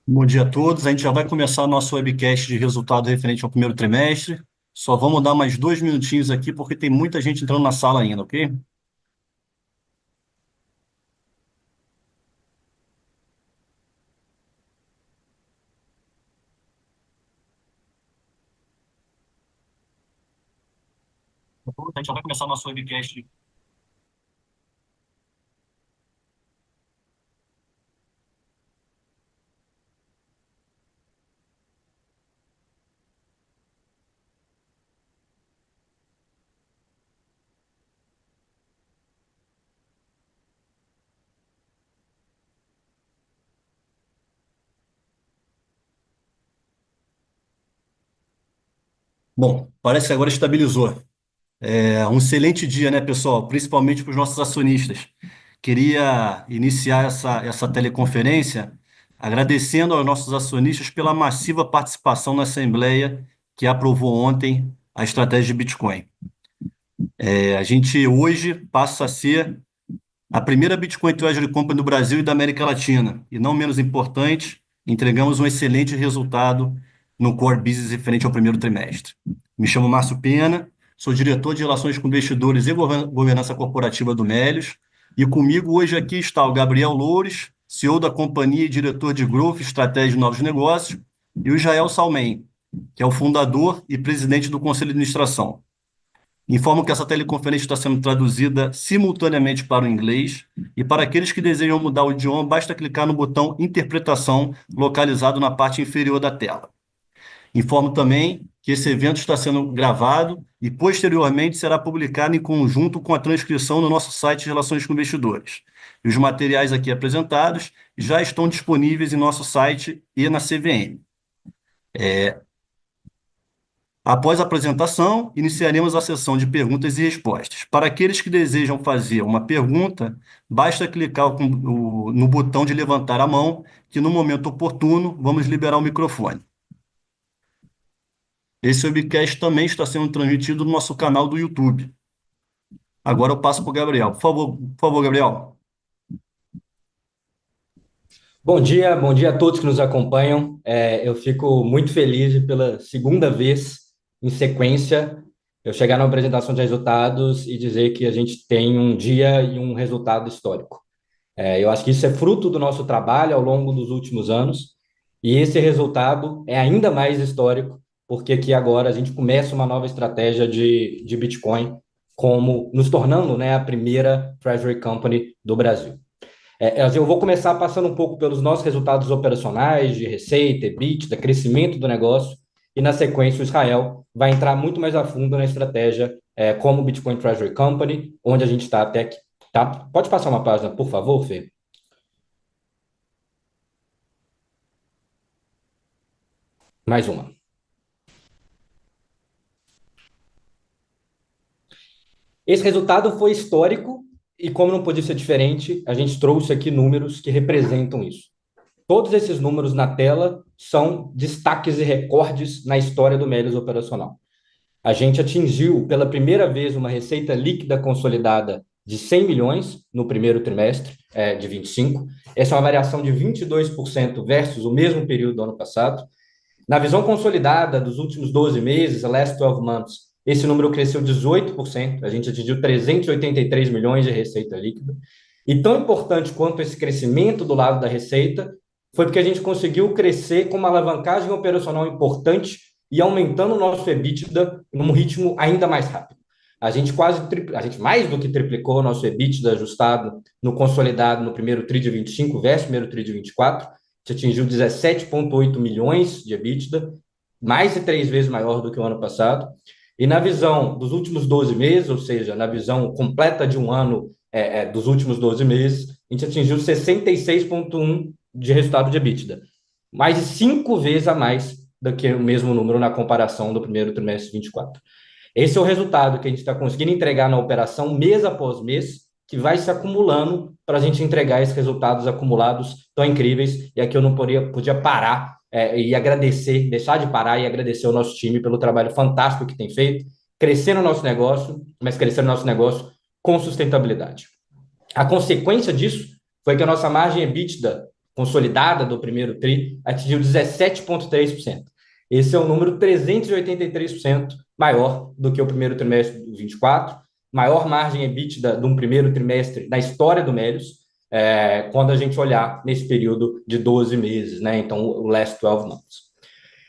Bom dia a todos. A gente já vai começar o nosso webcast de resultado referente ao primeiro trimestre. Só vamos dar mais 2 minutinhos aqui, porque tem muita gente entrando na sala ainda, ok? A gente já vai começar o nosso webcast. Bom, parece que agora estabilizou. Um excelente dia, né, pessoal? Principalmente para os nossos acionistas. Queria iniciar essa teleconferência agradecendo aos nossos acionistas pela massiva participação na Assembleia que aprovou ontem a estratégia de Bitcoin. A gente hoje passa a ser a primeira Bitcoin Treasury Company do Brasil e da América Latina. E não menos importante, entregamos um excelente resultado no core business referente ao primeiro trimestre. Me chamo Márcio Pena, sou diretor de Relações com Investidores e Governança Corporativa do Melios. E comigo hoje aqui está o Gabriel Loures, CEO da companhia e diretor de Growth, Estratégia e Novos Negócios, e o Jael Salmen, que é o fundador e presidente do Conselho de Administração. Informo que essa teleconferência está sendo traduzida simultaneamente para o inglês e para aqueles que desejam mudar o idioma, basta clicar no botão Interpretação localizado na parte inferior da tela. Informo também que esse evento está sendo gravado e posteriormente será publicado em conjunto com a transcrição no nosso site de Relações com Investidores. E os materiais aqui apresentados já estão disponíveis em nosso site e na CVM. Após a apresentação, iniciaremos a sessão de perguntas e respostas. Para aqueles que desejam fazer uma pergunta, basta clicar no botão de levantar a mão, que no momento oportuno vamos liberar o microfone. Esse webcast também está sendo transmitido no nosso canal do YouTube. Agora eu passo para o Gabriel. Por favor, Gabriel. Bom dia a todos que nos acompanham. Eu fico muito feliz de, pela segunda vez em sequência, eu chegar na apresentação de resultados e dizer que a gente tem um dia e um resultado histórico. Eu acho que isso é fruto do nosso trabalho ao longo dos últimos anos, e esse resultado é ainda mais histórico, porque aqui agora a gente começa uma nova estratégia de Bitcoin, como nos tornando, né, a primeira Treasury Company do Brasil. Eu vou começar passando um pouco pelos nossos resultados operacionais, de receita, EBITDA, crescimento do negócio, e na sequência o Israel vai entrar muito mais a fundo na estratégia como Bitcoin Treasury Company, onde a gente está até aqui. Tá? Pode passar uma página, por favor, Fê? Mais uma. Esse resultado foi histórico e, como não podia ser diferente, a gente trouxe aqui números que representam isso. Todos esses números na tela são destaques e recordes na história do Melios Operacional. A gente atingiu pela primeira vez uma receita líquida consolidada de 100 milhões no primeiro trimestre de 25. Essa é uma variação de 22% versus o mesmo período do ano passado. Na visão consolidada dos últimos 12 meses, last 12 months, esse número cresceu 18%, a gente atingiu 383 milhões de receita líquida. E tão importante quanto esse crescimento do lado da receita foi porque a gente conseguiu crescer com uma alavancagem operacional importante e aumentando o nosso EBITDA num ritmo ainda mais rápido. A gente mais do que triplicou o nosso EBITDA ajustado no consolidado no primeiro TRI de 25 versus primeiro TRI de 24. A gente atingiu 17,8 milhões de EBITDA, mais de 3 vezes maior do que o ano passado. E na visão dos últimos 12 meses, ou seja, na visão completa de um ano dos últimos 12 meses, a gente atingiu 66,1 de resultado de EBITDA, mais de 5 vezes a mais do que o mesmo número na comparação do primeiro trimestre de 24. Esse é o resultado que a gente está conseguindo entregar na operação mês após mês, que vai se acumulando para a gente entregar esses resultados acumulados tão incríveis. E aqui eu não podia parar e agradecer, deixar de parar e agradecer ao nosso time pelo trabalho fantástico que tem feito, crescendo o nosso negócio, mas crescendo o nosso negócio com sustentabilidade. A consequência disso foi que a nossa margem EBITDA consolidada do primeiro TRI atingiu 17,3%. Esse é um número 383% maior do que o primeiro trimestre de 24, maior margem EBITDA de um primeiro trimestre na história do Melius, quando a gente olhar nesse período de 12 meses, né? Então, o last 12 months.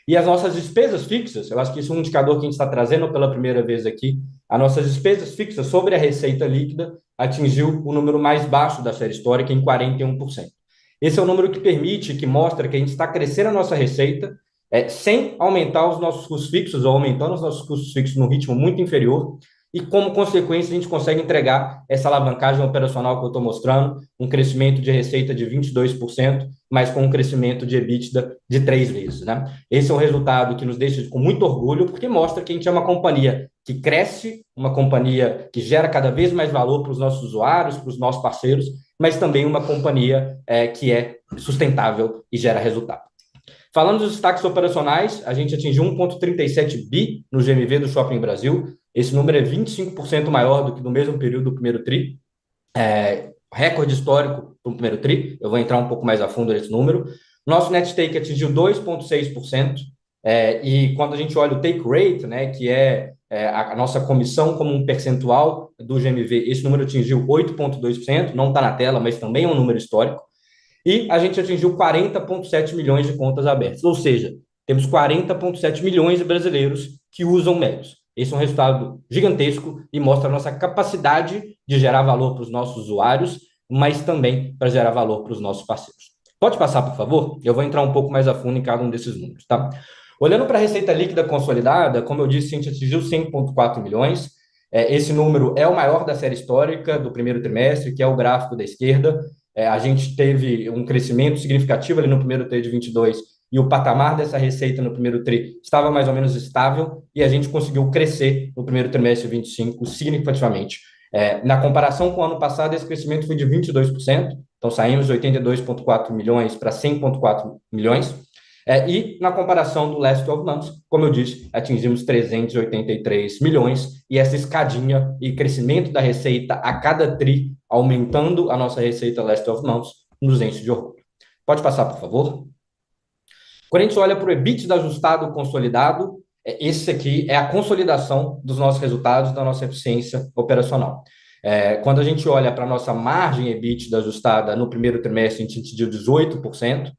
E as nossas despesas fixas, eu acho que isso é um indicador que a gente está trazendo pela primeira vez aqui, as nossas despesas fixas sobre a receita líquida atingiu o número mais baixo da série histórica, em 41%. Esse é o número que permite, que mostra que a gente está crescendo a nossa receita sem aumentar os nossos custos fixos, ou aumentando os nossos custos fixos num ritmo muito inferior, e como consequência a gente consegue entregar essa alavancagem operacional que eu estou mostrando, um crescimento de receita de 22%, mas com um crescimento de EBITDA de 3 vezes, né? Esse é um resultado que nos deixa com muito orgulho, porque mostra que a gente é uma companhia que cresce, uma companhia que gera cada vez mais valor para os nossos usuários, para os nossos parceiros, mas também uma companhia que é sustentável e gera resultado. Falando dos destaques operacionais, a gente atingiu 1,37 bi no GMV do Shopping Brasil. Esse número é 25% maior do que no mesmo período do primeiro TRI. Recorde histórico do primeiro TRI. Eu vou entrar um pouco mais a fundo nesse número. Nosso net take atingiu 2,6%. E quando a gente olha o take rate, né, que é a nossa comissão como um percentual do GMV, esse número atingiu 8,2%. Não está na tela, mas também é um número histórico. E a gente atingiu 40,7 milhões de contas abertas, ou seja, temos 40,7 milhões de brasileiros que usam Melius. Esse é um resultado gigantesco e mostra a nossa capacidade de gerar valor para os nossos usuários, mas também para gerar valor para os nossos parceiros. Pode passar, por favor? Eu vou entrar um pouco mais a fundo em cada um desses números, tá? Olhando para a receita líquida consolidada, como eu disse, a gente atingiu 100,4 milhões. Esse número é o maior da série histórica do primeiro trimestre, que é o gráfico da esquerda. A gente teve um crescimento significativo ali no primeiro TRI de 22 e o patamar dessa receita no primeiro TRI estava mais ou menos estável e a gente conseguiu crescer no primeiro trimestre de 25 significativamente. Na comparação com o ano passado, esse crescimento foi de 22%, então saímos de 82,4 milhões para 100,4 milhões. E na comparação do last 12 months, como eu disse, atingimos 383 milhões e essa escadinha e crescimento da receita a cada TRI, aumentando a nossa receita last 12 months, nos enche de orgulho. Pode passar, por favor? Quando a gente olha para o EBITDA ajustado consolidado, esse aqui é a consolidação dos nossos resultados, da nossa eficiência operacional. Quando a gente olha para a nossa margem EBITDA ajustada no primeiro trimestre, a gente atingiu 18%,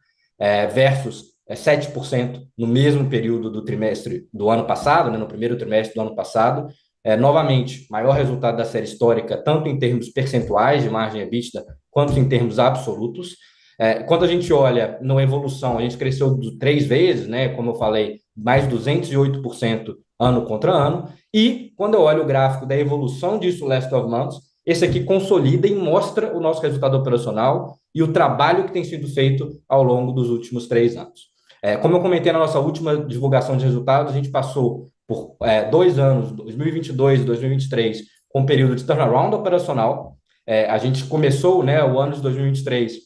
versus 7% no mesmo período do trimestre do ano passado, né, no primeiro trimestre do ano passado. Novamente, maior resultado da série histórica, tanto em termos percentuais de margem EBITDA, quanto em termos absolutos. Quando a gente olha na evolução, a gente cresceu 3 vezes, né, como eu falei, mais 208% ano contra ano. E quando eu olho o gráfico da evolução disso last 12 months, esse aqui consolida e mostra o nosso resultado operacional e o trabalho que tem sido feito ao longo dos últimos 3 anos. Como eu comentei na nossa última divulgação de resultados, a gente passou por 2 anos, 2022 e 2023, com um período de turnaround operacional. A gente começou, né, o ano de 2023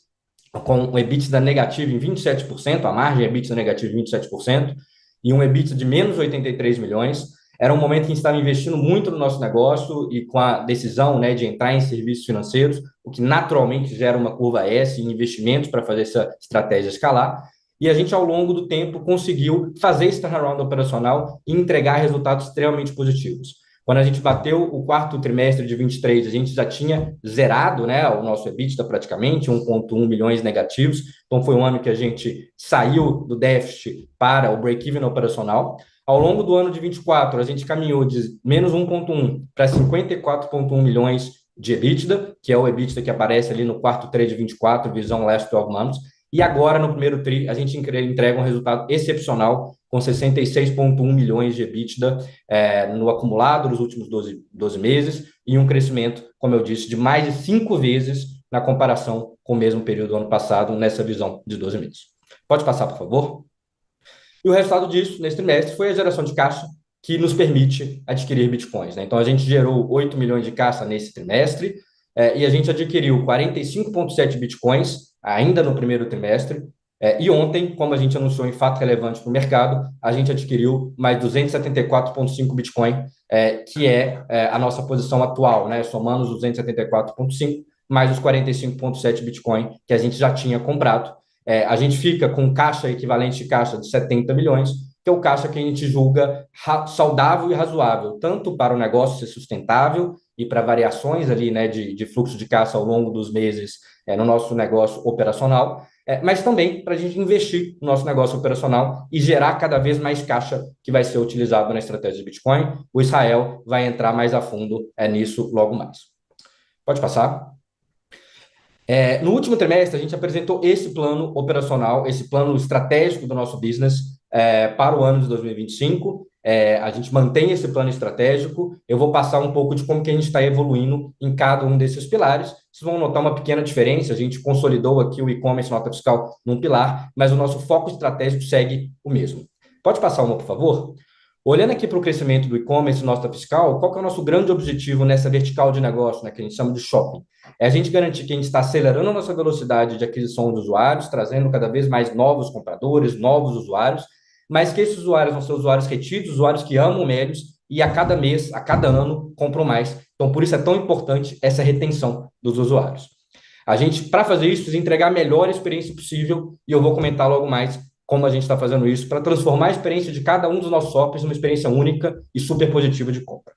com um EBITDA negativo em 27%, a margem EBITDA negativa em 27%, e um EBITDA de menos 83 milhões. Era um momento que a gente estava investindo muito no nosso negócio e com a decisão, né, de entrar em serviços financeiros, o que naturalmente gera uma curva S em investimentos para fazer essa estratégia escalar. E a gente, ao longo do tempo, conseguiu fazer esse turnaround operacional e entregar resultados extremamente positivos. Quando a gente bateu o quarto trimestre de 23, a gente já tinha zerado, né, o nosso EBITDA praticamente, 1,1 milhões negativos. Então, foi um ano que a gente saiu do déficit para o break-even operacional. Ao longo do ano de 24, a gente caminhou de menos 1,1 para 54,1 milhões de EBITDA, que é o EBITDA que aparece ali no quarto TRI de 24, visão last 12 months. E agora, no primeiro TRI, a gente entrega um resultado excepcional, com 66,1 milhões de EBITDA no acumulado dos últimos 12 meses, e um crescimento, como eu disse, de mais de 5 vezes na comparação com o mesmo período do ano passado, nessa visão de 12 meses. Pode passar, por favor? E o resultado disso, nesse trimestre, foi a geração de caixa, que nos permite adquirir bitcoins, né? Então, a gente gerou 8 milhões de caixa nesse trimestre, e a gente adquiriu 45,7 bitcoins ainda no primeiro trimestre. E ontem, como a gente anunciou em fato relevante para o mercado, a gente adquiriu mais 274,5 Bitcoin, que é a nossa posição atual, né? Somando os 274,5 mais os 45,7 Bitcoin que a gente já tinha comprado. A gente fica com caixa equivalente de caixa de 70 milhões, que é o caixa que a gente julga saudável e razoável, tanto para o negócio ser sustentável e para variações ali, né, de fluxo de caixa ao longo dos meses no nosso negócio operacional, mas também para a gente investir no nosso negócio operacional e gerar cada vez mais caixa que vai ser utilizado na estratégia de Bitcoin. O Israel vai entrar mais a fundo nisso logo mais. Pode passar. No último trimestre, a gente apresentou esse plano operacional, esse plano estratégico do nosso business para o ano de 2025. A gente mantém esse plano estratégico. Eu vou passar um pouco de como que a gente está evoluindo em cada um desses pilares. Vocês vão notar uma pequena diferença. A gente consolidou aqui o e-commerce nota fiscal num pilar, mas o nosso foco estratégico segue o mesmo. Pode passar uma, por favor? Olhando aqui para o crescimento do e-commerce nota fiscal, qual que é o nosso grande objetivo nessa vertical de negócio, né, que a gente chama de shopping? É a gente garantir que a gente está acelerando a nossa velocidade de aquisição de usuários, trazendo cada vez mais novos compradores, novos usuários, mas que esses usuários vão ser usuários retidos, usuários que amam o Melios e a cada mês, a cada ano, compram mais. Então, por isso é tão importante essa retenção dos usuários. A gente, para fazer isso, precisa entregar a melhor experiência possível e eu vou comentar logo mais como a gente está fazendo isso para transformar a experiência de cada um dos nossos shoppings numa experiência única e super positiva de compra.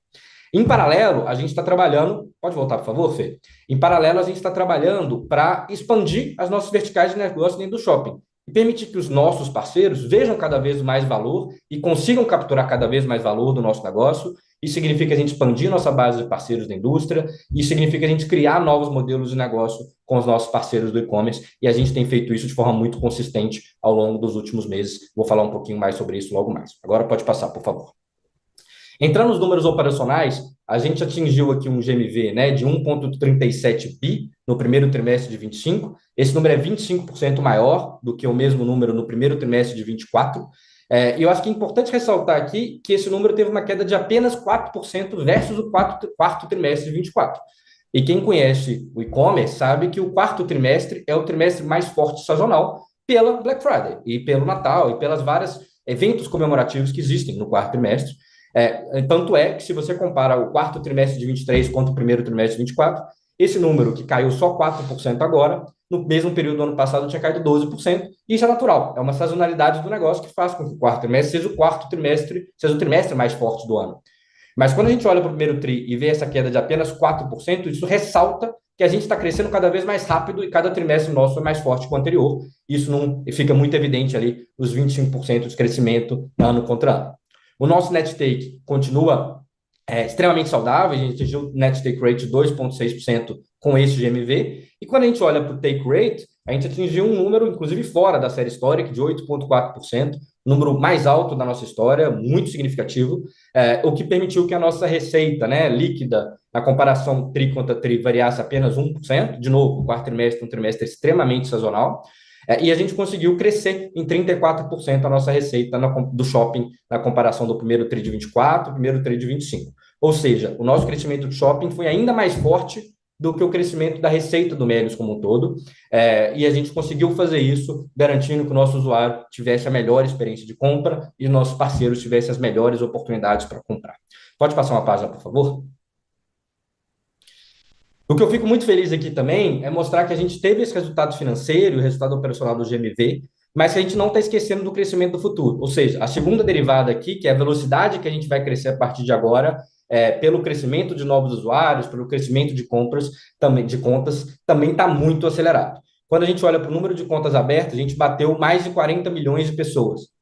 Em paralelo, a gente está trabalhando, pode voltar, por favor, Fê? Em paralelo, a gente está trabalhando para expandir as nossas verticais de negócio dentro do shopping e permitir que os nossos parceiros vejam cada vez mais valor e consigam capturar cada vez mais valor do nosso negócio. Isso significa a gente expandir nossa base de parceiros da indústria, isso significa a gente criar novos modelos de negócio com os nossos parceiros do e-commerce, e a gente tem feito isso de forma muito consistente ao longo dos últimos meses. Vou falar um pouquinho mais sobre isso logo mais. Agora pode passar, por favor. Entrando nos números operacionais, a gente atingiu aqui um GMV, né, de 1,37 bi no primeiro trimestre de 25. Esse número é 25% maior do que o mesmo número no primeiro trimestre de 24. E eu acho que é importante ressaltar aqui que esse número teve uma queda de apenas 4% versus o quarto trimestre de 24. E quem conhece o e-commerce sabe que o quarto trimestre é o trimestre mais forte sazonal pela Black Friday e pelo Natal e pelas várias eventos comemorativos que existem no quarto trimestre. Tanto é que se você compara o quarto trimestre de 23 contra o primeiro trimestre de 24, esse número que caiu só 4% agora, no mesmo período do ano passado tinha caído 12%, e isso é natural, é uma sazonalidade do negócio que faz com que o quarto trimestre seja o trimestre mais forte do ano. Mas quando a gente olha para o primeiro TRI e vê essa queda de apenas 4%, isso ressalta que a gente está crescendo cada vez mais rápido e cada trimestre nosso é mais forte que o anterior. Isso não fica muito evidente ali nos 25% de crescimento ano contra ano. O nosso net take continua extremamente saudável, a gente atingiu um net take rate de 2,6% com esse GMV, e quando a gente olha para o take rate, a gente atingiu um número, inclusive fora da série histórica, de 8,4%, número mais alto da nossa história, muito significativo, o que permitiu que a nossa receita, né, líquida, na comparação TRI contra TRI, variasse apenas 1%, de novo, o quarto trimestre, um trimestre extremamente sazonal, e a gente conseguiu crescer em 34% a nossa receita do shopping na comparação do primeiro TRI de 24 e primeiro TRI de 25. Ou seja, o nosso crescimento de shopping foi ainda mais forte do que o crescimento da receita do Melios como um todo, e a gente conseguiu fazer isso garantindo que o nosso usuário tivesse a melhor experiência de compra e nossos parceiros tivessem as melhores oportunidades para comprar. Pode passar uma página, por favor? O que eu fico muito feliz aqui também é mostrar que a gente teve esse resultado financeiro, o resultado operacional do GMV, mas que a gente não está esquecendo do crescimento do futuro. Ou seja, a segunda derivada aqui, que é a velocidade que a gente vai crescer a partir de agora, pelo crescimento de novos usuários, pelo crescimento de compras, também de contas, também está muito acelerado. Quando a gente olha para o número de contas abertas, a gente bateu mais de 40 milhões de pessoas.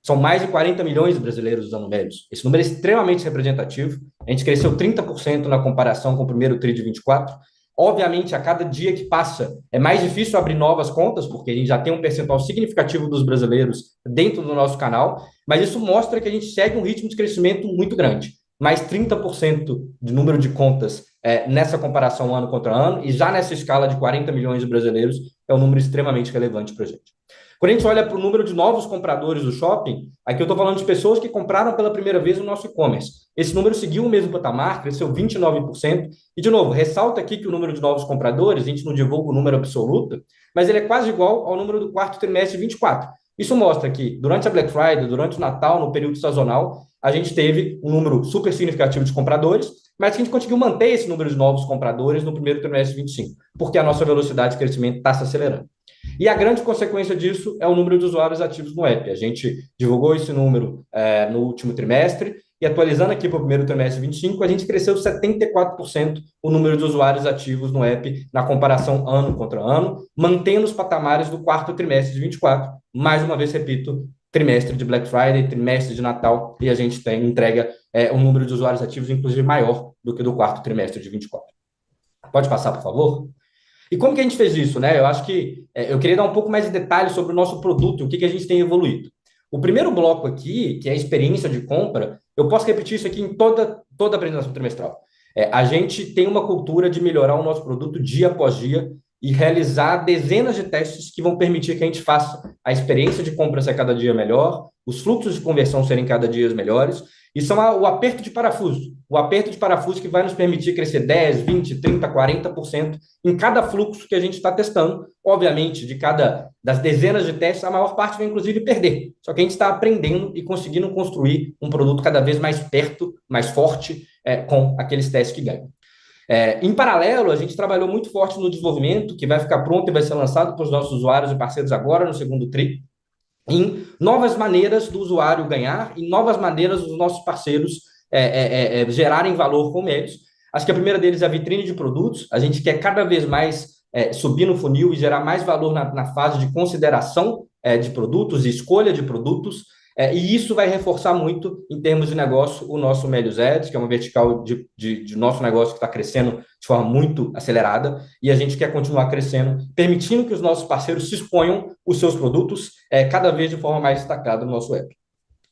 São mais de 40 milhões de brasileiros usando Melios. Esse número é extremamente representativo. A gente cresceu 30% na comparação com o primeiro TRI de 24. Obviamente, a cada dia que passa, é mais difícil abrir novas contas, porque a gente já tem um percentual significativo dos brasileiros dentro do nosso canal, mas isso mostra que a gente segue um ritmo de crescimento muito grande. Mais 30% de número de contas nessa comparação ano contra ano, e já nessa escala de 40 milhões de brasileiros, é um número extremamente relevante para a gente. Quando a gente olha para o número de novos compradores do shopping, aqui eu estou falando de pessoas que compraram pela primeira vez no nosso e-commerce. Esse número seguiu o mesmo patamar, cresceu 29%. E, de novo, ressalta aqui que o número de novos compradores, a gente não divulga o número absoluto, mas ele é quase igual ao número do quarto trimestre de 24. Isso mostra que, durante a Black Friday, durante o Natal, no período sazonal, a gente teve um número super significativo de compradores, mas que a gente conseguiu manter esse número de novos compradores no primeiro trimestre de 25, porque a nossa velocidade de crescimento está se acelerando. E a grande consequência disso é o número de usuários ativos no app. A gente divulgou esse número no último trimestre, e atualizando aqui para o primeiro trimestre de 25, a gente cresceu 74% o número de usuários ativos no app na comparação ano contra ano, mantendo os patamares do quarto trimestre de 24. Mais uma vez, repito, trimestre de Black Friday, trimestre de Natal, e a gente entrega um número de usuários ativos, inclusive, maior do que do quarto trimestre de 24. Pode passar, por favor? E como que a gente fez isso, né? Eu acho que eu queria dar um pouco mais de detalhes sobre o nosso produto, o que a gente tem evoluído. O primeiro bloco aqui, que é a experiência de compra, eu posso repetir isso aqui em toda a apresentação trimestral. A gente tem uma cultura de melhorar o nosso produto dia após dia e realizar dezenas de testes que vão permitir que a gente faça a experiência de compra ser cada dia melhor, os fluxos de conversão serem cada dia melhores, e são o aperto de parafuso. O aperto de parafuso que vai nos permitir crescer 10, 20, 30, 40% em cada fluxo que a gente está testando. Obviamente, das dezenas de testes, a maior parte vai, inclusive, perder. Só que a gente está aprendendo e conseguindo construir um produto cada vez mais perto, mais forte, com aqueles testes que ganham. Em paralelo, a gente trabalhou muito forte no desenvolvimento, que vai ficar pronto e vai ser lançado para os nossos usuários e parceiros agora, no segundo TRI, em novas maneiras do usuário ganhar, em novas maneiras dos nossos parceiros gerarem valor com eles. Acho que a primeira deles é a vitrine de produtos. A gente quer cada vez mais subir no funil e gerar mais valor na fase de consideração de produtos e escolha de produtos. E isso vai reforçar muito, em termos de negócio, o nosso Melius Ads, que é uma vertical de nosso negócio que está crescendo de forma muito acelerada, e a gente quer continuar crescendo, permitindo que os nossos parceiros se exponham os seus produtos cada vez de forma mais destacada no nosso app.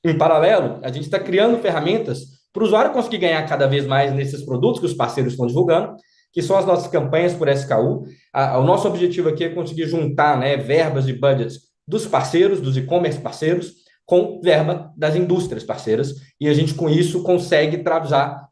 Em paralelo, a gente está criando ferramentas para o usuário conseguir ganhar cada vez mais nesses produtos que os parceiros estão divulgando, que são as nossas campanhas por SKU. O nosso objetivo aqui é conseguir juntar verbas e budgets dos parceiros, dos e-commerce parceiros, com verba das indústrias parceiras, e a gente, com isso, consegue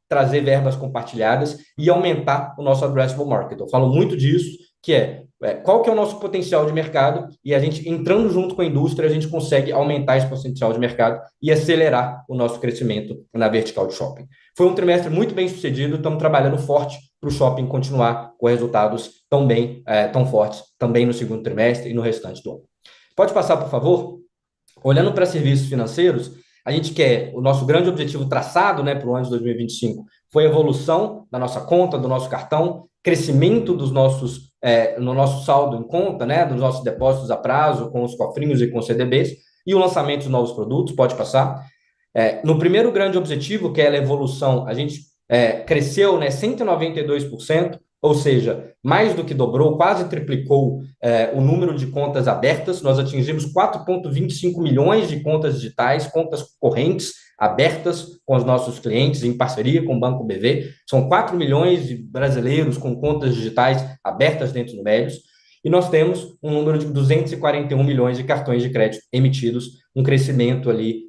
trazer verbas compartilhadas e aumentar o nosso addressable market. Eu falo muito disso, que qual que é o nosso potencial de mercado, e a gente, entrando junto com a indústria, a gente consegue aumentar esse potencial de mercado e acelerar o nosso crescimento na vertical de shopping. Foi um trimestre muito bem sucedido, estamos trabalhando forte para o shopping continuar com resultados tão fortes também no segundo trimestre e no restante do ano. Pode passar, por favor? Olhando para serviços financeiros, a gente quer, o nosso grande objetivo traçado para o ano de 2025 foi a evolução da nossa conta, do nosso cartão, crescimento no nosso saldo em conta, dos nossos depósitos a prazo, com os cofrinhos e com os CDBs, e o lançamento de novos produtos, pode passar. No primeiro grande objetivo, que é a evolução, a gente cresceu 192%, ou seja, mais do que dobrou, quase triplicou o número de contas abertas. Nós atingimos 4,25 milhões de contas digitais, contas correntes abertas com os nossos clientes, em parceria com o Banco BV. São 4 milhões de brasileiros com contas digitais abertas dentro do Melius. E nós temos um número de 241 milhões de cartões de crédito emitidos, um crescimento ali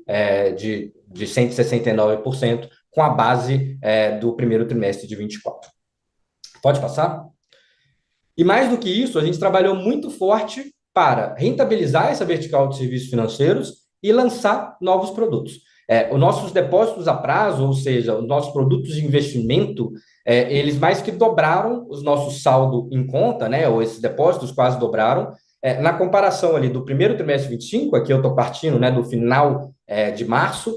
de 169%, com a base do primeiro trimestre de 24. Pode passar? E mais do que isso, a gente trabalhou muito forte para rentabilizar essa vertical de serviços financeiros e lançar novos produtos. Os nossos depósitos a prazo, ou seja, os nossos produtos de investimento, eles mais que dobraram os nossos saldo em conta, ou esses depósitos quase dobraram, na comparação ali do primeiro trimestre de 25, aqui eu estou partindo do final de março,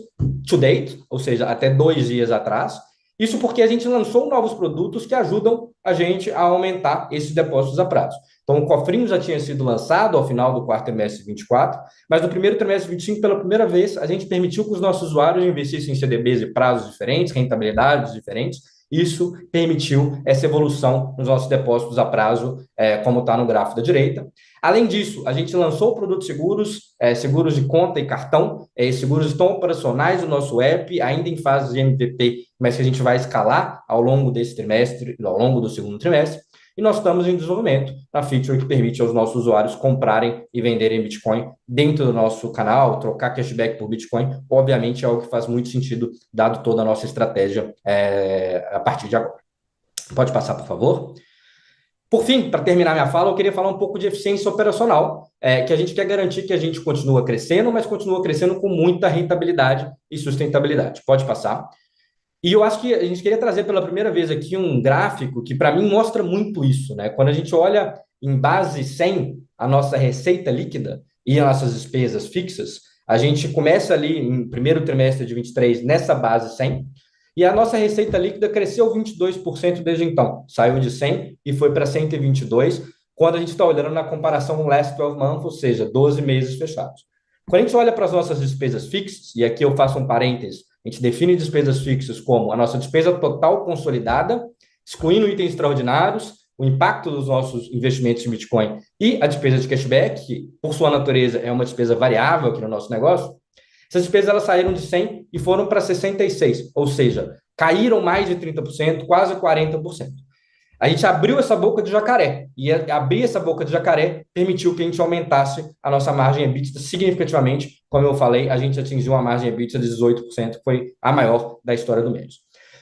to date, ou seja, até 2 dias atrás. Isso porque a gente lançou novos produtos que ajudam a gente a aumentar esses depósitos a prazo. Então, o cofrinho já tinha sido lançado ao final do quarto trimestre de 24, mas no primeiro trimestre de 25, pela primeira vez, a gente permitiu que os nossos usuários investissem em CDBs de prazos diferentes, rentabilidades diferentes. Isso permitiu essa evolução nos nossos depósitos a prazo, como está no gráfico da direita. Além disso, a gente lançou produtos seguros de conta e cartão. Esses seguros estão operacionais no nosso app, ainda em fase de MVP, mas que a gente vai escalar ao longo desse trimestre, ao longo do segundo trimestre. E nós estamos em desenvolvimento na feature que permite aos nossos usuários comprarem e venderem Bitcoin dentro do nosso canal, trocar cashback por Bitcoin. Obviamente é algo que faz muito sentido, dado toda a nossa estratégia a partir de agora. Pode passar, por favor? Por fim, para terminar minha fala, eu queria falar um pouco de eficiência operacional, que a gente quer garantir que a gente continua crescendo, mas continua crescendo com muita rentabilidade e sustentabilidade. Pode passar. E eu acho que a gente queria trazer pela primeira vez aqui um gráfico que, para mim, mostra muito isso, Quando a gente olha em base 100 a nossa receita líquida e as nossas despesas fixas, a gente começa ali em primeiro trimestre de 23 nessa base 100, e a nossa receita líquida cresceu 22% desde então. Saiu de 100 e foi para 122, quando a gente está olhando na comparação last 12 months, ou seja, 12 meses fechados. Quando a gente olha para as nossas despesas fixas, e aqui eu faço um parênteses, a gente define despesas fixas como a nossa despesa total consolidada, excluindo itens extraordinários, o impacto dos nossos investimentos em Bitcoin e a despesa de cashback, que por sua natureza é uma despesa variável aqui no nosso negócio. Essas despesas elas saíram de 100 e foram para 66, ou seja, caíram mais de 30%, quase 40%. A gente abriu essa boca de jacaré, e abrir essa boca de jacaré permitiu que a gente aumentasse a nossa margem EBITDA significativamente. Como eu falei, a gente atingiu uma margem EBITDA de 18%, que foi a maior da história do mês.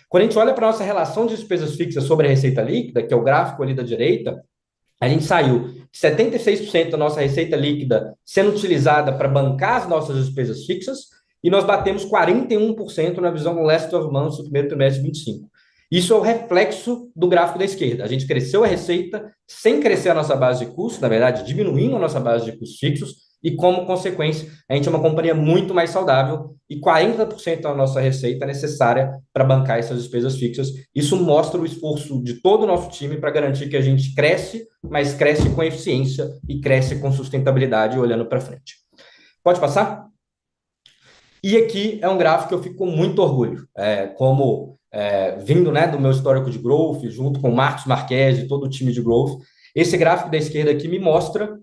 Quando a gente olha para a nossa relação de despesas fixas sobre a receita líquida, que é o gráfico ali da direita, a gente saiu de 76% da nossa receita líquida sendo utilizada para bancar as nossas despesas fixas, e nós batemos 41% na visão do last 12 months do primeiro trimestre de 25. Isso é o reflexo do gráfico da esquerda. A gente cresceu a receita sem crescer a nossa base de custos, na verdade, diminuindo a nossa base de custos fixos, e como consequência, a gente é uma companhia muito mais saudável e 40% da nossa receita é necessária para bancar essas despesas fixas. Isso mostra o esforço de todo o nosso time para garantir que a gente cresce, mas cresce com eficiência e cresce com sustentabilidade olhando para frente. Pode passar? E aqui é um gráfico que eu fico com muito orgulho, vindo, né, do meu histórico de growth, junto com o Marcos Marques e todo o time de growth. Esse gráfico da esquerda aqui me mostra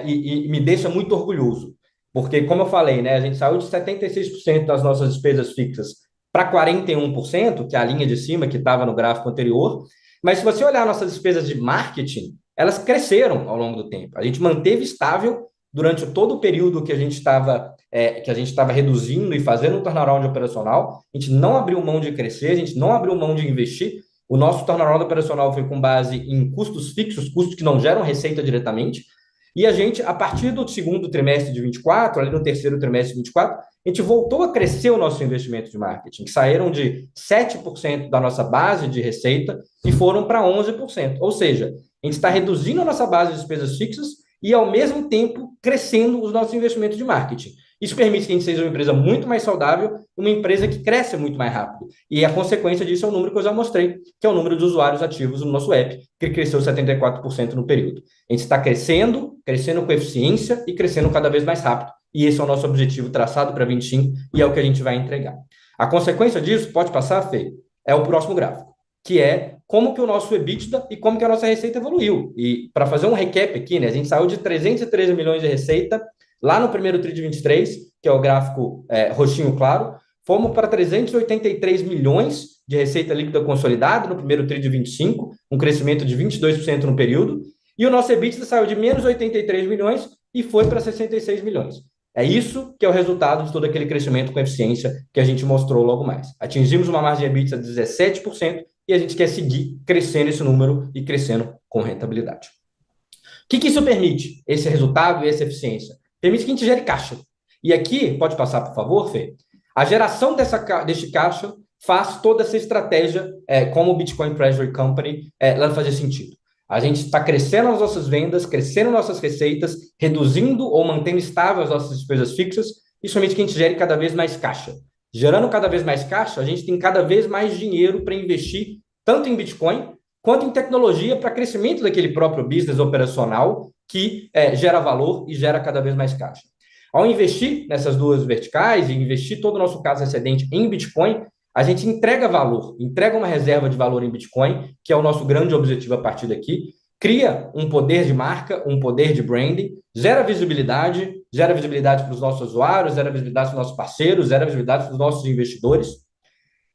e me deixa muito orgulhoso, porque, como eu falei, né, a gente saiu de 76% das nossas despesas fixas para 41%, que é a linha de cima que estava no gráfico anterior, mas se você olhar nossas despesas de marketing, elas cresceram ao longo do tempo. A gente manteve estável durante todo o período que a gente estava reduzindo e fazendo um turnaround operacional. A gente não abriu mão de crescer, a gente não abriu mão de investir. O nosso turnaround operacional foi com base em custos fixos, custos que não geram receita diretamente. E a gente, a partir do segundo trimestre de 24, ali no terceiro trimestre de 24, a gente voltou a crescer o nosso investimento de marketing, que saíram de 7% da nossa base de receita e foram para 11%. Ou seja, a gente está reduzindo a nossa base de despesas fixas e, ao mesmo tempo, crescendo os nossos investimentos de marketing. Isso permite que a gente seja uma empresa muito mais saudável, uma empresa que cresce muito mais rápido. E a consequência disso é o número que eu já mostrei, que é o número de usuários ativos no nosso app, que cresceu 74% no período. A gente está crescendo com eficiência e crescendo cada vez mais rápido. E esse é o nosso objetivo traçado para 25 e é o que a gente vai entregar. A consequência disso, pode passar, Fê, é o próximo gráfico, que é como que o nosso EBITDA e como que a nossa receita evoluiu. E para fazer um recap aqui, né, a gente saiu de 313 milhões de receita lá no primeiro TRI de 23, que é o gráfico roxinho claro, fomos para 383 milhões de receita líquida consolidada no primeiro TRI de 25, um crescimento de 22% no período, e o nosso EBITDA saiu de menos 83 milhões e foi para 66 milhões. É isso que é o resultado de todo aquele crescimento com eficiência que a gente mostrou logo mais. Atingimos uma margem EBITDA de 17% e a gente quer seguir crescendo esse número e crescendo com rentabilidade. O que isso permite, esse resultado e essa eficiência? Permite que a gente gere caixa. E aqui, pode passar, por favor, Fê? A geração deste caixa faz toda essa estratégia, como o Bitcoin Treasury Company, ela fazer sentido. A gente está crescendo as nossas vendas, crescendo nossas receitas, reduzindo ou mantendo estável as nossas despesas fixas, isso permite que a gente gere cada vez mais caixa. Gerando cada vez mais caixa, a gente tem cada vez mais dinheiro para investir, tanto em Bitcoin, quanto em tecnologia para crescimento daquele próprio business operacional que gera valor e gera cada vez mais caixa. Ao investir nessas duas verticais e investir todo o nosso caso excedente em Bitcoin, a gente entrega valor, entrega uma reserva de valor em Bitcoin, que é o nosso grande objetivo a partir daqui, cria um poder de marca, um poder de branding, gera visibilidade para os nossos usuários, gera visibilidade para os nossos parceiros, gera visibilidade para os nossos investidores.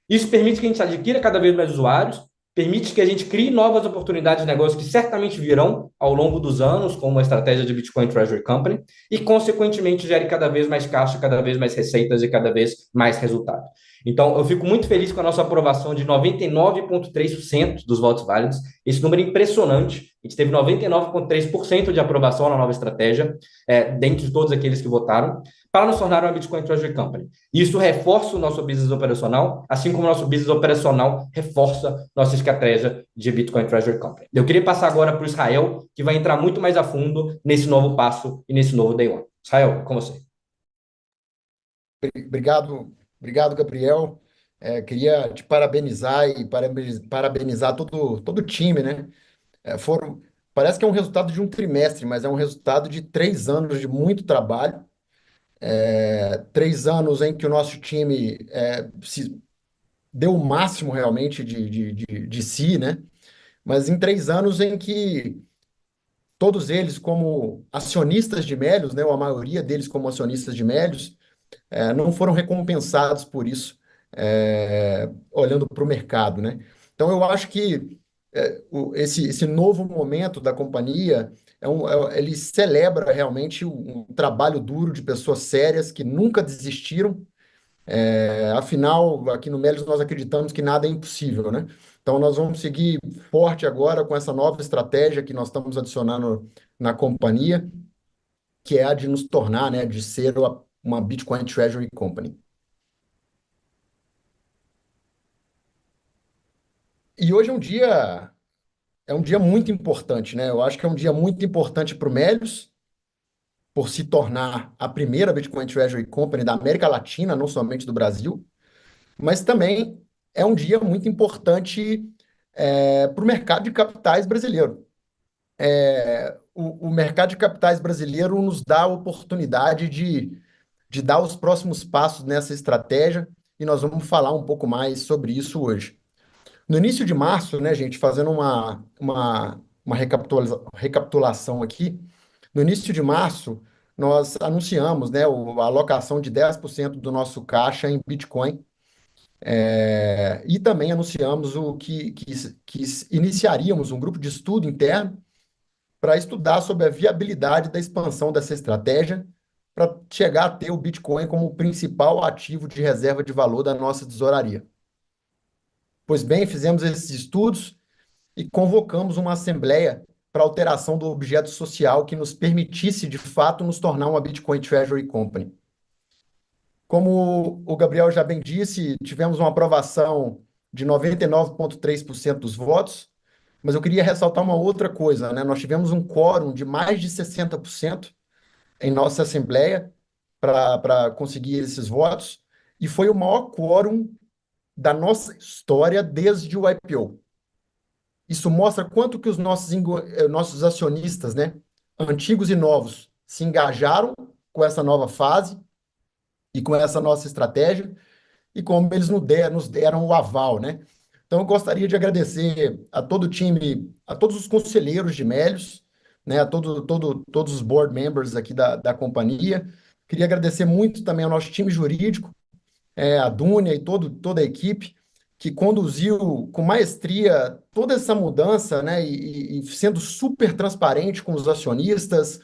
Isso permite que a gente adquira cada vez mais usuários, permite que a gente crie novas oportunidades de negócio que certamente virão ao longo dos anos, com uma estratégia de Bitcoin Treasury Company, e, consequentemente, gere cada vez mais caixa, cada vez mais receitas e cada vez mais resultado. Então, eu fico muito feliz com a nossa aprovação de 99,3% dos votos válidos. Esse número é impressionante. A gente teve 99,3% de aprovação na nova estratégia, dentre todos aqueles que votaram. para nos tornar uma Bitcoin Treasury Company. Isso reforça o nosso business operacional, assim como o nosso business operacional reforça nossa estratégia de Bitcoin Treasury Company. Eu queria passar agora para o Israel, que vai entrar muito mais a fundo nesse novo passo e nesse novo Day One. Israel, com você. Obrigado, Gabriel. Queria te parabenizar e parabenizar todo o time, né? Parece que é um resultado de um trimestre, mas é um resultado de 3 anos de muito trabalho. 3 anos em que o nosso time se deu o máximo realmente de si, né? Mas em 3 anos em que todos eles, como acionistas de Melios, né? Ou a maioria deles como acionistas de Melios, não foram recompensados por isso, olhando para o mercado, né? Então, eu acho que esse novo momento da companhia ele celebra realmente um trabalho duro de pessoas sérias que nunca desistiram. Afinal, aqui no Melios nós acreditamos que nada é impossível, né? Então, nós vamos seguir forte agora com essa nova estratégia que nós estamos adicionando na companhia, que é a de nos tornar, né, de ser uma Bitcoin Treasury Company. E hoje é um dia muito importante, né? Eu acho que é um dia muito importante para o Melios, por se tornar a primeira Bitcoin Treasury Company da América Latina, não somente do Brasil, mas também é um dia muito importante para o mercado de capitais brasileiro. O mercado de capitais brasileiro nos dá a oportunidade de dar os próximos passos nessa estratégia, e nós vamos falar um pouco mais sobre isso hoje. No início de março, né, gente, fazendo uma recapitulação aqui, no início de março, nós anunciamos, né, a alocação de 10% do nosso caixa em Bitcoin, e também anunciamos que iniciaríamos um grupo de estudo interno para estudar sobre a viabilidade da expansão dessa estratégia para chegar a ter o Bitcoin como o principal ativo de reserva de valor da nossa tesouraria. Pois bem, fizemos esses estudos e convocamos uma assembleia para alteração do objeto social que nos permitisse, de fato, nos tornar uma Bitcoin Treasury Company. Como o Gabriel já bem disse, tivemos uma aprovação de 99,3% dos votos, mas eu queria ressaltar uma outra coisa, né? Nós tivemos um quórum de mais de 60% em nossa assembleia para conseguir esses votos, e foi o maior quórum da nossa história desde o IPO. Isso mostra quanto que os nossos acionistas, né, antigos e novos, se engajaram com essa nova fase e com essa nossa estratégia, e como eles nos deram o aval, né? Então, eu gostaria de agradecer a todo o time, a todos os conselheiros de Melios, né, a todos os board members aqui da companhia. Queria agradecer muito também ao nosso time jurídico, a Dúnia e toda a equipe, que conduziu com maestria toda essa mudança, né, e sendo super transparente com os acionistas,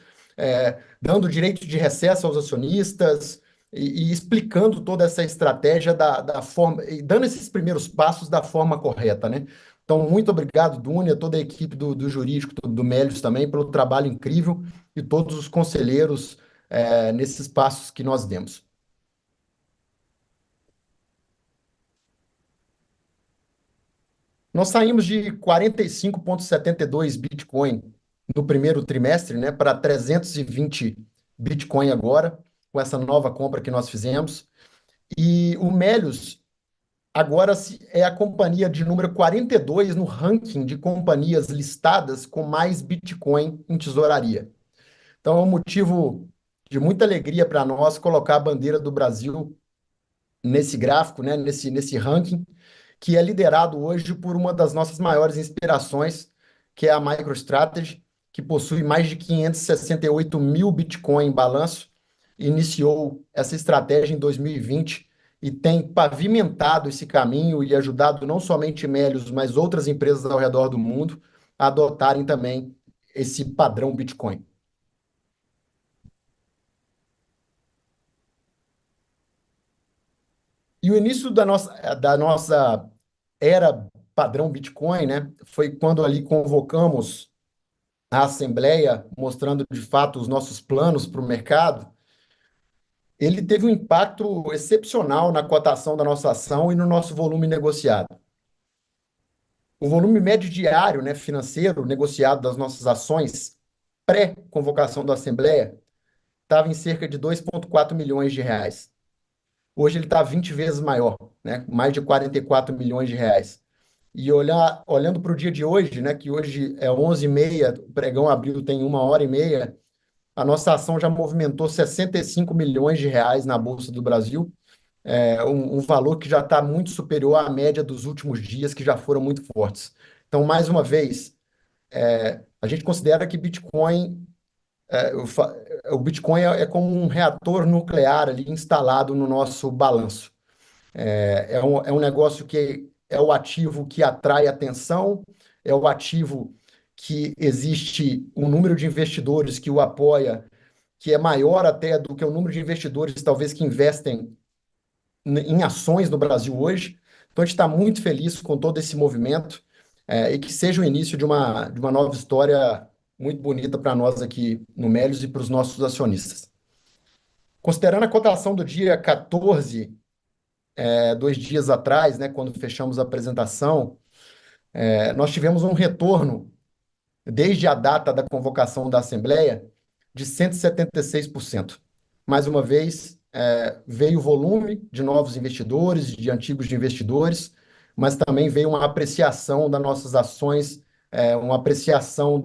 dando direito de recesso aos acionistas e explicando toda essa estratégia da forma, e dando esses primeiros passos da forma correta, né? Então, muito obrigado, Dúnia, toda a equipe do jurídico, do Melios também, pelo trabalho incrível e todos os conselheiros nesses passos que nós demos. Nós saímos de 45,72 Bitcoin no primeiro trimestre, né, para 320 Bitcoin agora, com essa nova compra que nós fizemos. E o Melios agora é a companhia de número 42 no ranking de companhias listadas com mais Bitcoin em tesouraria. Então é um motivo de muita alegria para nós colocar a bandeira do Brasil nesse gráfico, né, nesse ranking, que é liderado hoje por uma das nossas maiores inspirações, que é a MicroStrategy, que possui mais de 568 mil Bitcoin em balanço, iniciou essa estratégia em 2020 e tem pavimentado esse caminho e ajudado não somente Melios, mas outras empresas ao redor do mundo a adotarem também esse padrão Bitcoin. E o início da nossa era padrão Bitcoin, né, foi quando ali convocamos a Assembleia, mostrando de fato os nossos planos para o mercado. ele teve um impacto excepcional na cotação da nossa ação e no nosso volume negociado. O volume médio diário, né, financeiro negociado das nossas ações pré-convocação da Assembleia estava em cerca de 2,4 milhões de reais. Hoje ele está 20 vezes maior, né, mais de 44 milhões de reais. E olhando para o dia de hoje, né, que hoje é 11h30, o pregão abriu tem 1h30, a nossa ação já movimentou 65 milhões de reais na Bolsa do Brasil, um valor que já está muito superior à média dos últimos dias, que já foram muito fortes. Então, mais uma vez, a gente considera que Bitcoin, o Bitcoin é como um reator nuclear ali instalado no nosso balanço. É um negócio que é o ativo que atrai atenção, é o ativo que existe um número de investidores que o apoia, que é maior até do que o número de investidores, talvez, que investem em ações no Brasil hoje. Então, a gente está muito feliz com todo esse movimento, e que seja o início de uma nova história muito bonita para nós aqui no Melios e para os nossos acionistas. Considerando a cotação do dia 14, 2 dias atrás, né, quando fechamos a apresentação, nós tivemos um retorno, desde a data da convocação da Assembleia, de 176%. Mais uma vez, veio o volume de novos investidores, de antigos investidores, mas também veio uma apreciação das nossas ações, uma apreciação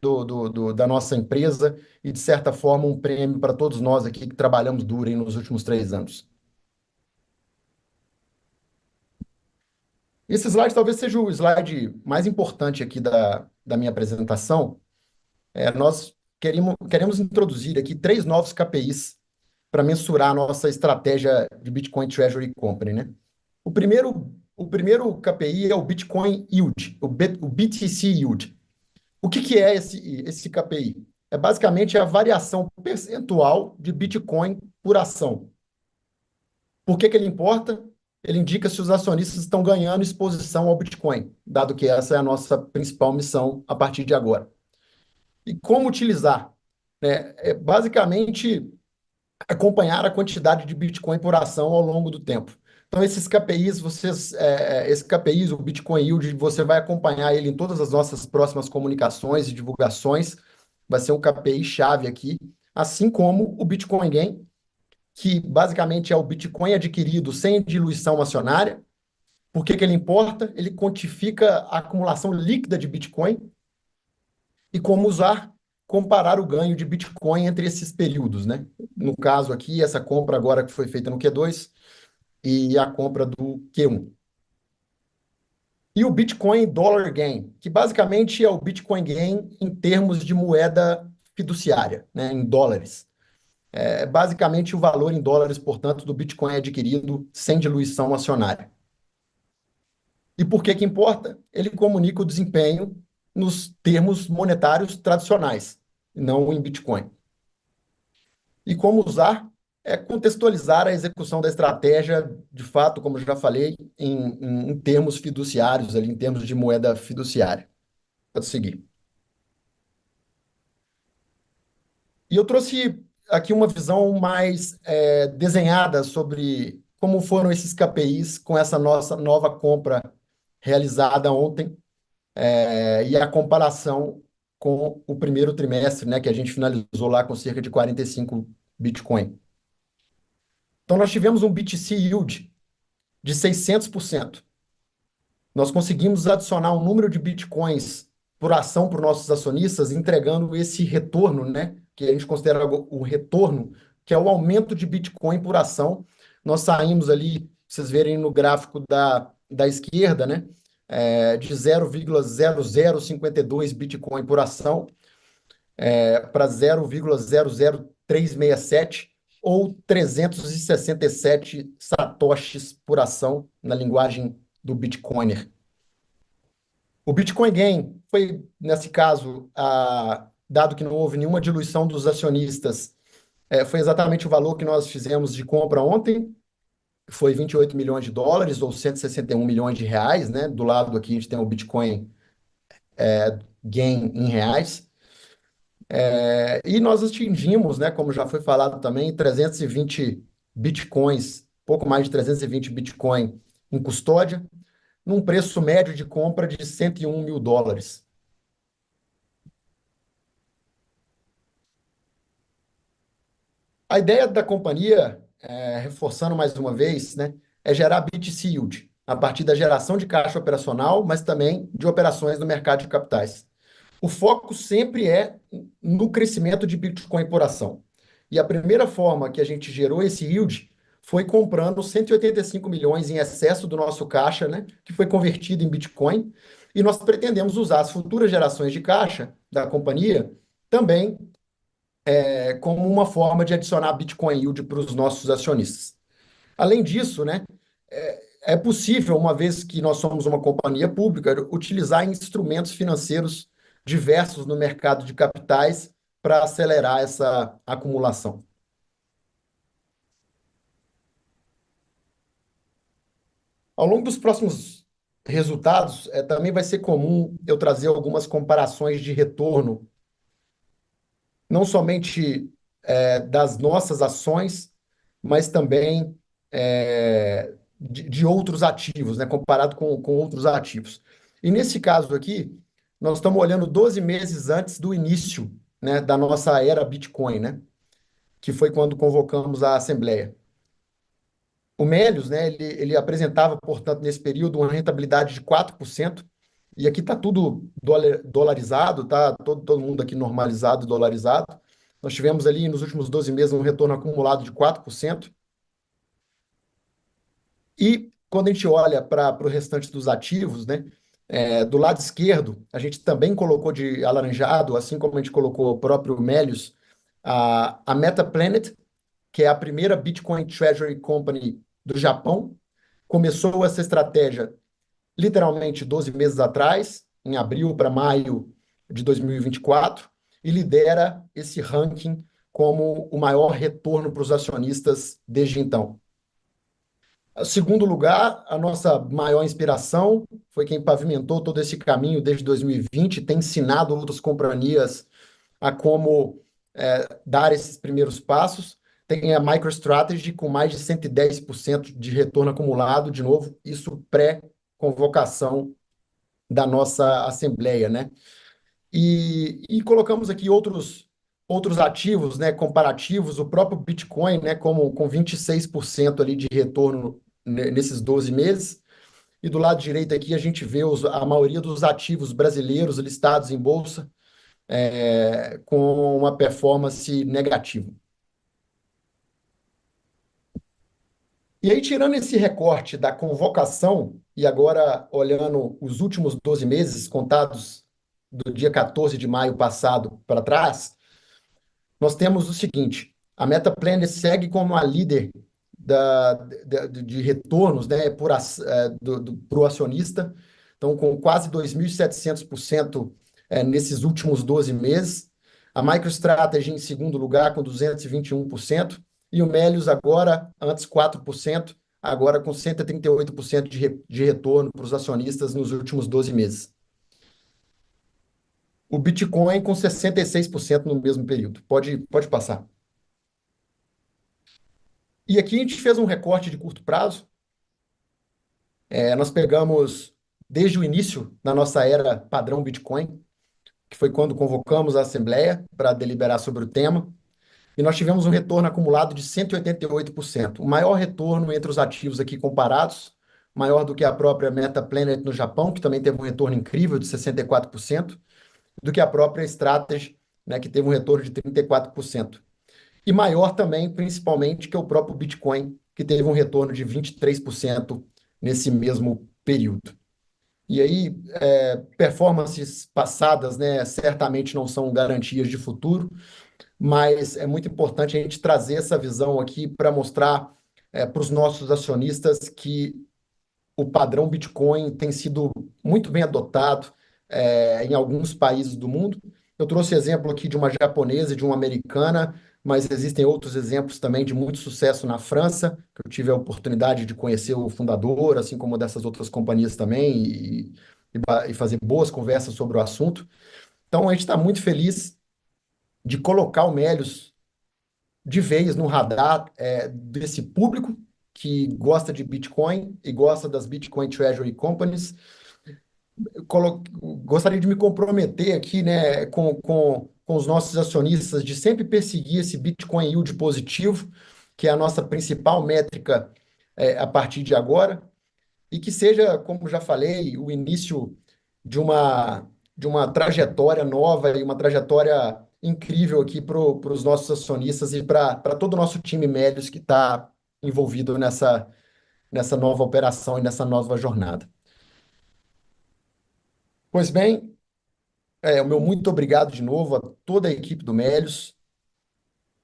da nossa empresa e, de certa forma, um prêmio para todos nós aqui que trabalhamos duro aí nos últimos 3 anos. Esse slide talvez seja o slide mais importante aqui da minha apresentação. Nós queremos introduzir aqui 3 novos KPIs para mensurar a nossa estratégia de Bitcoin Treasury Company, né? O primeiro KPI é o Bitcoin Yield, o BTC Yield. O que é esse KPI? É basicamente a variação percentual de Bitcoin por ação. Por que ele importa? Ele indica se os acionistas estão ganhando exposição ao Bitcoin, dado que essa é a nossa principal missão a partir de agora. E como utilizar? Basicamente, acompanhar a quantidade de Bitcoin por ação ao longo do tempo. Então, esses KPIs, esse KPIs, o Bitcoin Yield, você vai acompanhar ele em todas as nossas próximas comunicações e divulgações. Vai ser um KPI-chave aqui, assim como o Bitcoin Gain, que basicamente é o Bitcoin adquirido sem diluição acionária. Por que ele importa? Ele quantifica a acumulação líquida de Bitcoin e como usar, comparar o ganho de Bitcoin entre esses períodos, né? No caso aqui, essa compra agora que foi feita no Q2 e a compra do Q1. E o Bitcoin Dollar Gain, que basicamente é o Bitcoin Gain em termos de moeda fiduciária, né, em dólares. É basicamente o valor em dólares, portanto, do Bitcoin adquirido sem diluição acionária. E por que importa? Ele comunica o desempenho nos termos monetários tradicionais, não em Bitcoin. E como usar? É contextualizar a execução da estratégia, de fato, como eu já falei, em termos fiduciários, ali, em termos de moeda fiduciária. Pode seguir. E eu trouxe aqui uma visão mais desenhada sobre como foram esses KPIs com essa nossa nova compra realizada ontem, e a comparação com o primeiro trimestre, né, que a gente finalizou lá com cerca de 45 Bitcoin. Então, nós tivemos um BTC Yield de 600%. Nós conseguimos adicionar um número de Bitcoins por ação para os nossos acionistas, entregando esse retorno, né, que a gente considera o retorno, que é o aumento de Bitcoin por ação. Nós saímos ali, vocês verem no gráfico da esquerda, né, de 0,0052 Bitcoin por ação para 0,00367 ou 367 satoshis por ação na linguagem do Bitcoiner. O Bitcoin Gain foi, nesse caso, dado que não houve nenhuma diluição dos acionistas, foi exatamente o valor que nós fizemos de compra ontem, foi 28 milhões de dólares ou 161 milhões de reais, né? Do lado aqui a gente tem o Bitcoin Gain em reais. E nós atingimos, né, como já foi falado também, 320 bitcoins, pouco mais de 320 bitcoin em custódia, num preço médio de compra de US$ 101 mil. A ideia da companhia, reforçando mais uma vez, né, é gerar BTC Yield, a partir da geração de caixa operacional, mas também de operações no mercado de capitais. O foco sempre é no crescimento de Bitcoin por ação. E a primeira forma que a gente gerou esse yield foi comprando 185 milhões em excesso do nosso caixa, né, que foi convertido em Bitcoin, e nós pretendemos usar as futuras gerações de caixa da companhia também como uma forma de adicionar Bitcoin Yield para os nossos acionistas. Além disso, né, é possível, uma vez que nós somos uma companhia pública, utilizar instrumentos financeiros diversos no mercado de capitais para acelerar essa acumulação. Ao longo dos próximos resultados, também vai ser comum eu trazer algumas comparações de retorno, não somente das nossas ações, mas também de outros ativos, né, comparado com outros ativos. E nesse caso aqui, nós estamos olhando 12 meses antes do início, né, da nossa era Bitcoin, né, que foi quando convocamos a Assembleia. O Melius, né, ele apresentava, portanto, nesse período, uma rentabilidade de 4%, e aqui está tudo dolarizado, tá? Todo mundo aqui normalizado, dolarizado. Nós tivemos ali, nos últimos 12 meses, um retorno acumulado de 4%. E quando a gente olha para o restante dos ativos, né, do lado esquerdo, a gente também colocou de alaranjado, assim como a gente colocou o próprio Melius, a MetaPlanet, que é a primeira Bitcoin Treasury Company do Japão. Começou essa estratégia literalmente 12 meses atrás, em abril para maio de 2024, e lidera esse ranking como o maior retorno para os acionistas desde então. Em segundo lugar, a nossa maior inspiração foi quem pavimentou todo esse caminho desde 2020, tem ensinado outras companhias a como dar esses primeiros passos. Tem a MicroStrategy com mais de 110% de retorno acumulado, de novo, isso pré-convocação da nossa Assembleia, né? E colocamos aqui outros ativos, né, comparativos, o próprio Bitcoin, né, com 26% ali de retorno nesses 12 meses. E do lado direito aqui a gente vê a maioria dos ativos brasileiros listados em bolsa com uma performance negativa. E aí, tirando esse recorte da convocação, e agora olhando os últimos 12 meses, contados do dia 14 de maio passado para trás, nós temos o seguinte: a MetaPlanet segue como a líder de retornos, né, para o acionista, então com quase 2.700% nesses últimos 12 meses. A MicroStrategy em segundo lugar com 221%, e o Melius agora, antes 4%, agora com 138% de retorno para os acionistas nos últimos 12 meses. O Bitcoin com 66% no mesmo período. Pode passar. E aqui a gente fez um recorte de curto prazo. Nós pegamos desde o início da nossa era padrão Bitcoin, que foi quando convocamos a Assembleia para deliberar sobre o tema, e nós tivemos um retorno acumulado de 188%, o maior retorno entre os ativos aqui comparados, maior do que a própria MetaPlanet no Japão, que também teve um retorno incrível de 64%, do que a própria Strategy, né, que teve um retorno de 34%. E maior também, principalmente, que o próprio Bitcoin, que teve um retorno de 23% nesse mesmo período. E aí, performances passadas, né, certamente não são garantias de futuro, mas é muito importante a gente trazer essa visão aqui para mostrar para os nossos acionistas que o padrão Bitcoin tem sido muito bem adotado em alguns países do mundo. Eu trouxe exemplo aqui de uma japonesa e de uma americana, mas existem outros exemplos também de muito sucesso na França, que eu tive a oportunidade de conhecer o fundador, assim como dessas outras companhias também, e fazer boas conversas sobre o assunto. Então, a gente está muito feliz de colocar o Melius de vez no radar desse público que gosta de Bitcoin e gosta das Bitcoin Treasury Companies. Gostaria de me comprometer aqui, né, com os nossos acionistas de sempre perseguir esse Bitcoin Yield positivo, que é a nossa principal métrica a partir de agora, e que seja, como já falei, o início de uma trajetória nova e uma trajetória incrível aqui para os nossos acionistas e para todo o nosso time Melius que está envolvido nessa nova operação e nessa nova jornada. Pois bem, o meu muito obrigado de novo a toda a equipe do Melius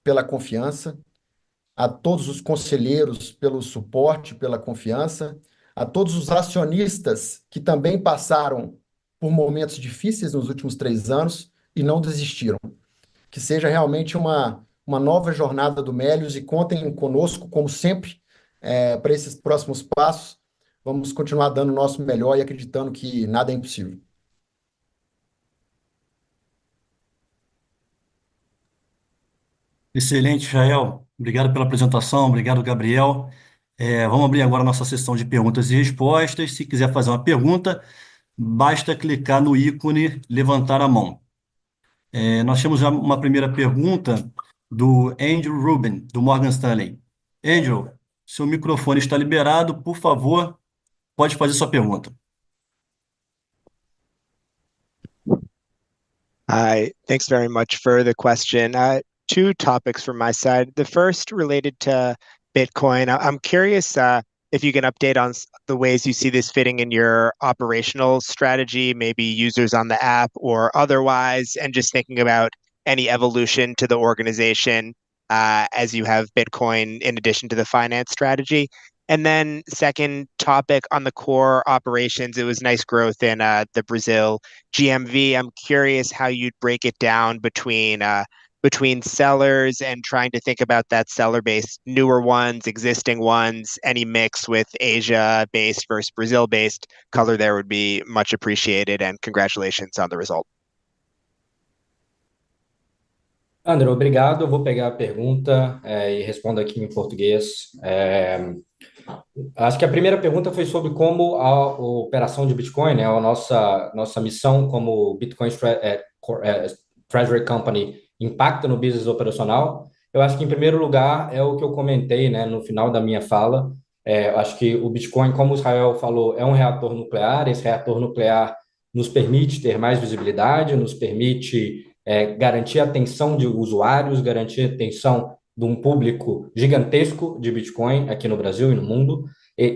pela confiança, a todos os conselheiros pelo suporte, pela confiança, a todos os acionistas que também passaram por momentos difíceis nos últimos 3 anos e não desistiram. Que seja realmente uma nova jornada do Melius e contem conosco, como sempre, para esses próximos passos. Vamos continuar dando o nosso melhor e acreditando que nada é impossível. Excelente, Israel. Obrigado pela apresentação, obrigado, Gabriel. Vamos abrir agora a nossa sessão de perguntas e respostas. Se quiser fazer uma pergunta, basta clicar no ícone levantar a mão. Nós temos já uma primeira pergunta do Andrew Rubin, do Morgan Stanley. Andrew, seu microfone está liberado, por favor, pode fazer sua pergunta. Hi, thanks very much for the question. Two topics from my side. The first related to Bitcoin. I'm curious if you can update on the ways you see this fitting in your operational strategy, maybe users on the app or otherwise, and just thinking about any evolution to the organization as you have Bitcoin in addition to the finance strategy. And then second topic on the core operations, it was nice growth in the Brazil GMV. I'm curious how you'd break it down between sellers and trying to think about that seller base, newer ones, existing ones, any mix with Asia-based versus Brazil-based color there would be much appreciated, and congratulations on the result. André, obrigado. Eu vou pegar a pergunta e respondo aqui em português. Acho que a primeira pergunta foi sobre como a operação de Bitcoin, né, a nossa missão como Bitcoin Treasury Company impacta no business operacional. Eu acho que, em primeiro lugar, é o que eu comentei, né, no final da minha fala. Eu acho que o Bitcoin, como o Israel falou, é um reator nuclear. Esse reator nuclear nos permite ter mais visibilidade, nos permite garantir a atenção de usuários, garantir a atenção de um público gigantesco de Bitcoin aqui no Brasil e no mundo,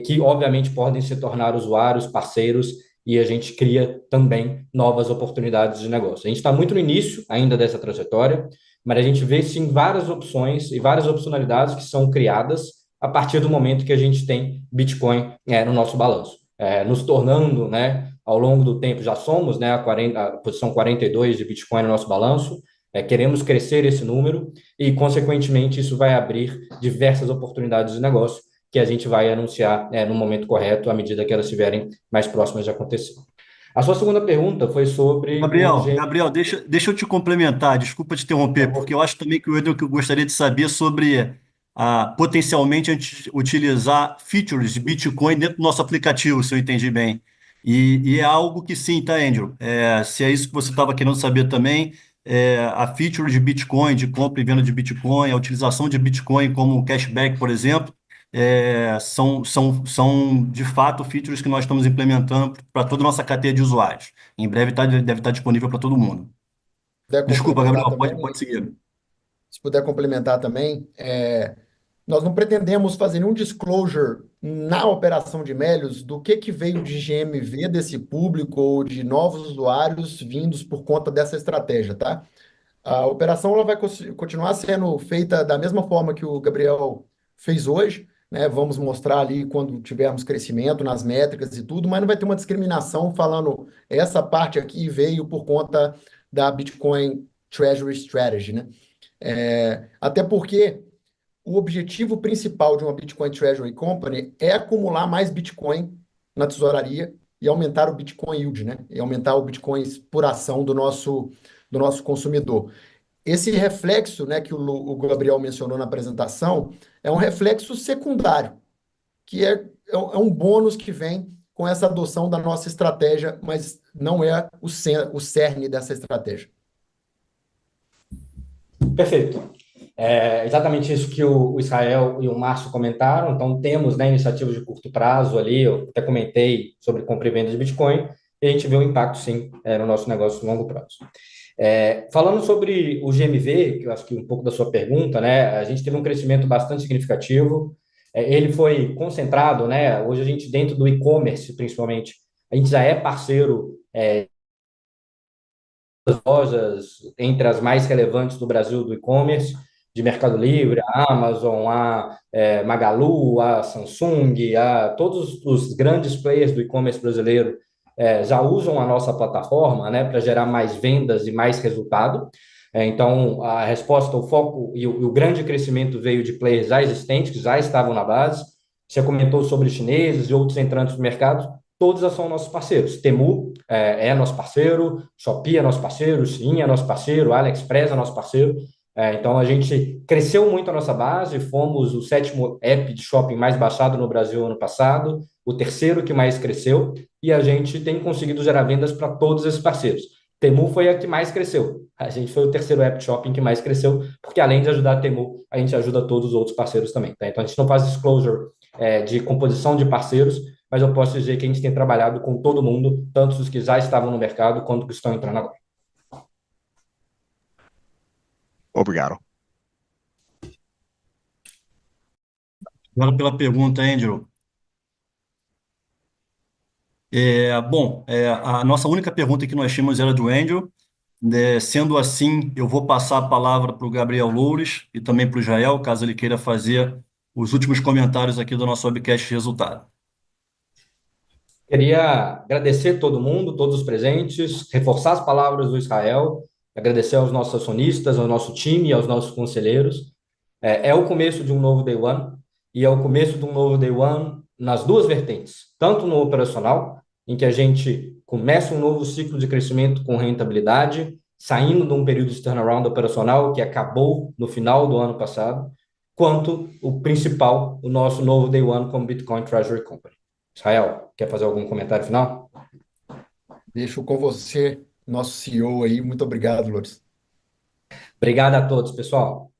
que obviamente podem se tornar usuários, parceiros, e a gente cria também novas oportunidades de negócio. A gente está muito no início ainda dessa trajetória, mas a gente vê sim várias opções e várias opcionalidades que são criadas a partir do momento que a gente tem Bitcoin no nosso balanço. Nos tornando, né, ao longo do tempo, já somos, né, a posição 42 de Bitcoin no nosso balanço. Queremos crescer esse número e, consequentemente, isso vai abrir diversas oportunidades de negócio que a gente vai anunciar no momento correto, à medida que elas estiverem mais próximas de acontecer. A sua segunda pergunta foi sobre Gabriel, deixa eu te complementar, desculpa te interromper, porque eu acho também que o que eu gostaria de saber sobre potencialmente a gente utilizar features de Bitcoin dentro do nosso aplicativo, se eu entendi bem. E é algo que sim, tá, Andrew? Se é isso que você estava querendo saber também, a feature de Bitcoin, de compra e venda de Bitcoin, a utilização de Bitcoin como cashback, por exemplo, são de fato features que nós estamos implementando para toda a nossa cadeia de usuários. Em breve deve estar disponível para todo mundo. Puder Desculpa, complementar Gabriel, também, pode seguir. se puder complementar também, nós não pretendemos fazer nenhum disclosure na operação de Melius do que veio de GMV desse público ou de novos usuários vindos por conta dessa estratégia, tá? A operação ela vai continuar sendo feita da mesma forma que o Gabriel fez hoje, né? Vamos mostrar ali quando tivermos crescimento nas métricas e tudo, mas não vai ter uma discriminação falando essa parte aqui veio por conta da Bitcoin Treasury Strategy, né? Até porque o objetivo principal de uma Bitcoin Treasury Company é acumular mais Bitcoin na tesouraria e aumentar o Bitcoin Yield, né? E aumentar o Bitcoin por ação do nosso consumidor. esse reflexo, né, que o Gabriel mencionou na apresentação, é um reflexo secundário, que é um bônus que vem com essa adoção da nossa estratégia, mas não é o cerne dessa estratégia. Perfeito. É exatamente isso que o Israel e o Márcio comentaram. Então, temos, né, iniciativas de curto prazo ali. Eu até comentei sobre compra e venda de Bitcoin, e a gente vê o impacto, sim, no nosso negócio no longo prazo. Falando sobre o GMV, que eu acho que um pouco da sua pergunta, né, a gente teve um crescimento bastante significativo. Ele foi concentrado, né? Hoje a gente, dentro do e-commerce, principalmente, a gente já é parceiro das lojas entre as mais relevantes do Brasil do e-commerce, de Mercado Livre, a Amazon, a Magalu, a Samsung, a todos os grandes players do e-commerce brasileiro já usam a nossa plataforma, né, para gerar mais vendas e mais resultado. Então, a resposta, o foco e o grande crescimento veio de players já existentes, que já estavam na base. Você comentou sobre chineses e outros entrantes no mercado, todos já são nossos parceiros. Temu nosso parceiro, Shopee é nosso parceiro, Shein é nosso parceiro, AliExpress é nosso parceiro. Então, a gente cresceu muito a nossa base, fomos o 7º app de shopping mais baixado no Brasil ano passado, o 3º que mais cresceu, e a gente tem conseguido gerar vendas para todos esses parceiros. Temu foi a que mais cresceu. A gente foi o 3º app de shopping que mais cresceu, porque além de ajudar a Temu, a gente ajuda todos os outros parceiros também. Tá? Então, a gente não faz disclosure de composição de parceiros, mas eu posso dizer que a gente tem trabalhado com todo mundo, tanto os que já estavam no mercado quanto os que estão entrando agora. Obrigado. Obrigado pela pergunta, Andrew. Bom, a nossa única pergunta que nós tínhamos era do Andrew. Sendo assim, eu vou passar a palavra para o Gabriel Loures e também para o Jael, caso ele queira fazer os últimos comentários aqui do nosso webcast de resultado. Queria agradecer todo mundo, todos os presentes, reforçar as palavras do Israel, agradecer aos nossos acionistas, ao nosso time e aos nossos conselheiros. É o começo de um novo Day One, e é o começo de um novo Day One nas duas vertentes, tanto no operacional, em que a gente começa um novo ciclo de crescimento com rentabilidade, saindo de um período de turnaround operacional que acabou no final do ano passado, quanto o principal, o nosso novo Day One como Bitcoin Treasury Company. Israel, quer fazer algum comentário final? Deixo com você, nosso CEO aí. Muito obrigado, Loures. Obrigado a todos, pessoal.